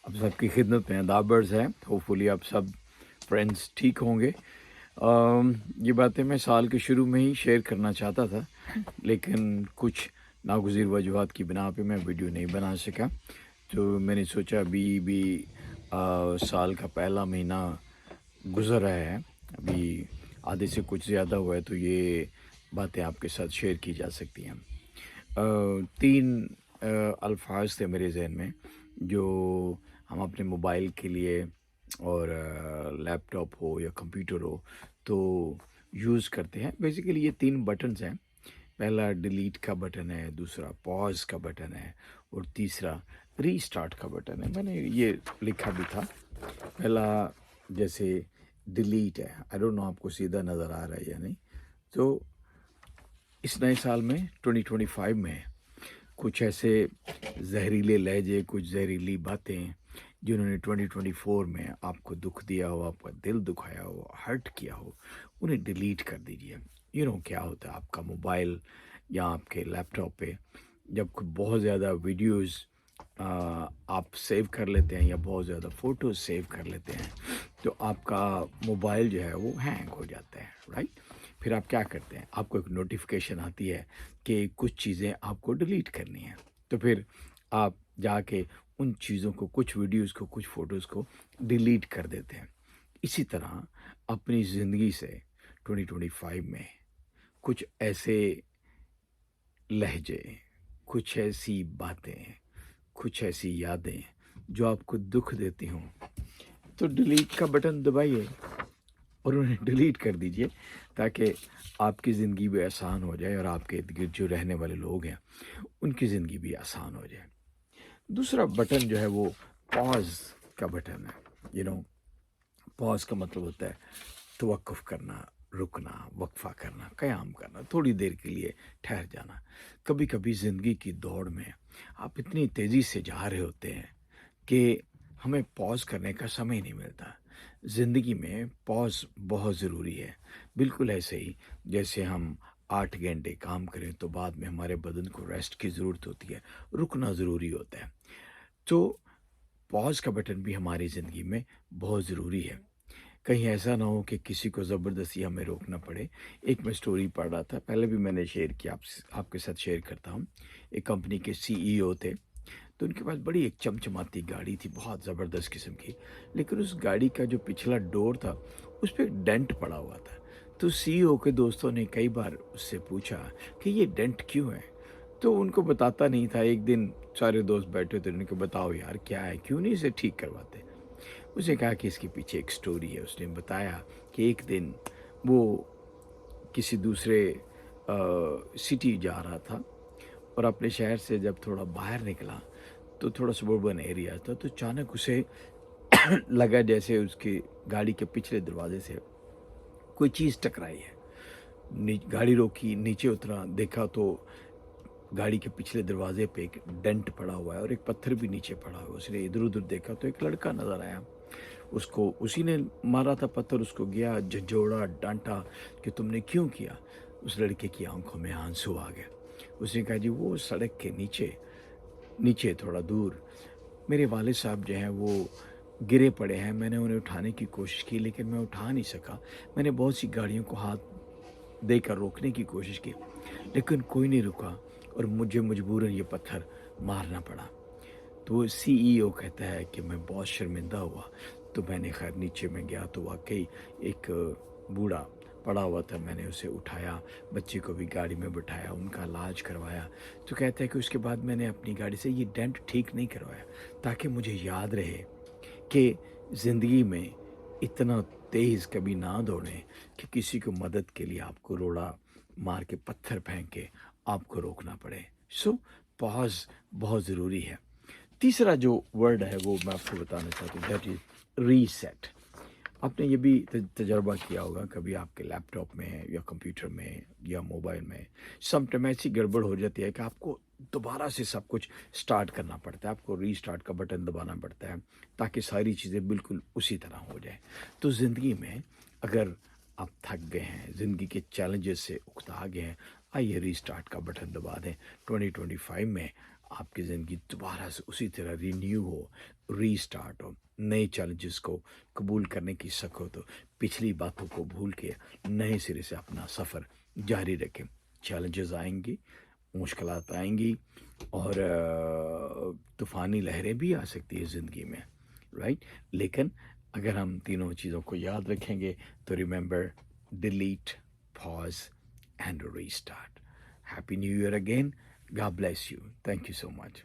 आप सबकी खिदमत में अदाबर्स हैं। होपफुली आप सब फ्रेंड्स ठीक होंगे। ये बातें मैं साल के शुरू में ही शेयर करना चाहता था, लेकिन कुछ नागुज़ीर वजूहात की बिना पे मैं वीडियो नहीं बना सका। तो मैंने सोचा अभी भी साल का पहला महीना गुज़र रहा है, अभी आधे से कुछ ज़्यादा हुआ है, तो ये बातें आपके साथ शेयर की जा सकती हैं। 3 अल्फ़ाज़ थे मेरे ज़हन में जो हम अपने मोबाइल के लिए और लैपटॉप हो या कंप्यूटर हो तो यूज़ करते हैं। बेसिकली ये 3 बटन्स हैं। पहला डिलीट का बटन है, दूसरा पॉज़ का बटन है और तीसरा रीस्टार्ट का बटन है। मैंने ये लिखा भी था। पहला जैसे डिलीट है, आई डोंट नो आपको सीधा नज़र आ रहा है या नहीं। तो इस नए साल में 2025 में कुछ ऐसे जहरीले लहजे, कुछ जहरीली बातें जिन्होंने 2024 में आपको दुख दिया हो, आपका दिल दुखाया हो, हर्ट किया हो, उन्हें डिलीट कर दीजिए। क्या होता है आपका मोबाइल या आपके लैपटॉप पे जब बहुत ज़्यादा वीडियोस आप सेव कर लेते हैं या बहुत ज़्यादा फ़ोटोज़ सेव कर लेते हैं, तो आपका मोबाइल जो है वो हैंग हो जाता है, राइट? फिर आप क्या करते हैं, आपको एक नोटिफिकेशन आती है कि कुछ चीज़ें आपको डिलीट करनी है। तो फिर आप जाके उन चीज़ों को, कुछ वीडियोस को, कुछ फ़ोटोज़ को डिलीट कर देते हैं। इसी तरह अपनी ज़िंदगी से 2025 में कुछ ऐसे लहजे, कुछ ऐसी बातें, कुछ ऐसी यादें जो आपको दुख देती हों, तो डिलीट का बटन दबाइए और उन्हें डिलीट कर दीजिए, ताकि आपकी ज़िंदगी भी आसान हो जाए और आपके इर्द-गिर्द जो रहने वाले लोग हैं, उनकी ज़िंदगी भी आसान हो जाए। दूसरा बटन जो है वो पॉज़ का बटन है। पॉज़ का मतलब होता है तवक्कुफ़ करना, रुकना, वक़्फ़ा करना, क़याम करना, थोड़ी देर के लिए ठहर जाना। कभी-कभी ज़िंदगी की दौड़ में आप इतनी तेज़ी से जा रहे होते हैं कि हमें पॉज़ करने का समय नहीं मिलता। ज़िंदगी में पॉज़ बहुत ज़रूरी है। बिल्कुल ऐसे ही जैसे हम 8 घंटे काम करें तो बाद में हमारे बदन को रेस्ट की ज़रूरत होती है, रुकना ज़रूरी होता है। तो पॉज़ का बटन भी हमारी ज़िंदगी में बहुत ज़रूरी है। कहीं ऐसा ना हो कि किसी को ज़बरदस्ती हमें रोकना पड़े। एक मैं स्टोरी पढ़ रहा था, पहले भी मैंने शेयर किया, आपके साथ शेयर करता हूँ। एक कंपनी के सीईओ थे, तो उनके पास बड़ी एक चमचमाती गाड़ी थी, बहुत ज़बरदस्त किस्म की। लेकिन उस गाड़ी का जो पिछला डोर था, उस पे एक डेंट पड़ा हुआ था। तो सीईओ के दोस्तों ने कई बार उससे पूछा कि ये डेंट क्यों है? तो उनको बताता नहीं था। एक दिन सारे दोस्त बैठे थे, उन्होंने कहा बताओ यार क्या है, क्यों नहीं इसे ठीक करवाते? उसने कहा कि इसके पीछे एक स्टोरी है। उसने बताया कि एक दिन वो किसी दूसरे सिटी जा रहा था और अपने शहर से जब थोड़ा बाहर निकला तो थोड़ा सबर्बन एरिया था, तो अचानक उसे लगा जैसे उसकी गाड़ी के पिछले दरवाजे से कोई चीज़ टकराई है। गाड़ी रोकी, नीचे उतरा, देखा तो गाड़ी के पिछले दरवाजे पे एक डेंट पड़ा हुआ है और एक पत्थर भी नीचे पड़ा हुआ है। उसने इधर-उधर देखा तो एक लड़का नज़र आया। उसको उसी ने मारा था पत्थर, उसको गया झंझोड़ा, डाँटा कि तुमने क्यों किया? उस लड़के की आँखों में आंसू आ गए। उसने कहा जी वो सड़क के नीचे नीचे थोड़ा दूर मेरे वालिद साहब जो हैं वो गिरे पड़े हैं। मैंने उन्हें उठाने की कोशिश की लेकिन मैं उठा नहीं सका। मैंने बहुत सी गाड़ियों को हाथ देकर रोकने की कोशिश की, लेकिन कोई नहीं रुका और मुझे मजबूरन ये पत्थर मारना पड़ा। तो सीईओ कहता है कि मैं बहुत शर्मिंदा हुआ, तो मैंने खैर नीचे में गया तो वाक़ई एक बूढ़ा पड़ा हुआ था। मैंने उसे उठाया, बच्चे को भी गाड़ी में बिठाया, उनका इलाज करवाया। तो कहता है कि उसके बाद मैंने अपनी गाड़ी से ये डेंट ठीक नहीं करवाया, ताकि मुझे याद रहे कि ज़िंदगी में इतना तेज़ कभी ना दौड़ें कि किसी को मदद के लिए आपको रोड़ा मार के, पत्थर फेंक के आपको रोकना पड़े। सो पॉज़ बहुत ज़रूरी है। तीसरा जो वर्ड है वो मैं आपको बताना चाहता हूँ, दैट इज़ रीसेट। आपने ये भी तजर्बा किया होगा कभी आपके लैपटॉप में या कंप्यूटर में या मोबाइल में समटाइम ऐसी गड़बड़ हो जाती है कि आपको दोबारा से सब कुछ स्टार्ट करना पड़ता है। आपको रीस्टार्ट का बटन दबाना पड़ता है ताकि सारी चीज़ें बिल्कुल उसी तरह हो जाए। तो ज़िंदगी में अगर आप थक गए हैं, ज़िंदगी के चैलेंजेस से उकता गए हैं, आइए रीस्टार्ट का बटन दबा दें। 2025 में آپ کی زندگی دوبارہ سے اسی طرح رینیو ہو, ری اسٹارٹ ہو, نئے چیلنجز کو قبول کرنے کی سخت ہو, پچھلی باتوں کو بھول کے نئے سرے سے اپنا سفر جاری رکھیں. چیلنجز آئیں گی, مشکلات آئیں گی, اور طوفانی لہریں بھی آ سکتی ہے زندگی میں, رائٹ. لیکن اگر ہم تینوں چیزوں کو یاد رکھیں گے تو remember, delete, pause and restart. Happy new year again. God bless you. Thank you so much.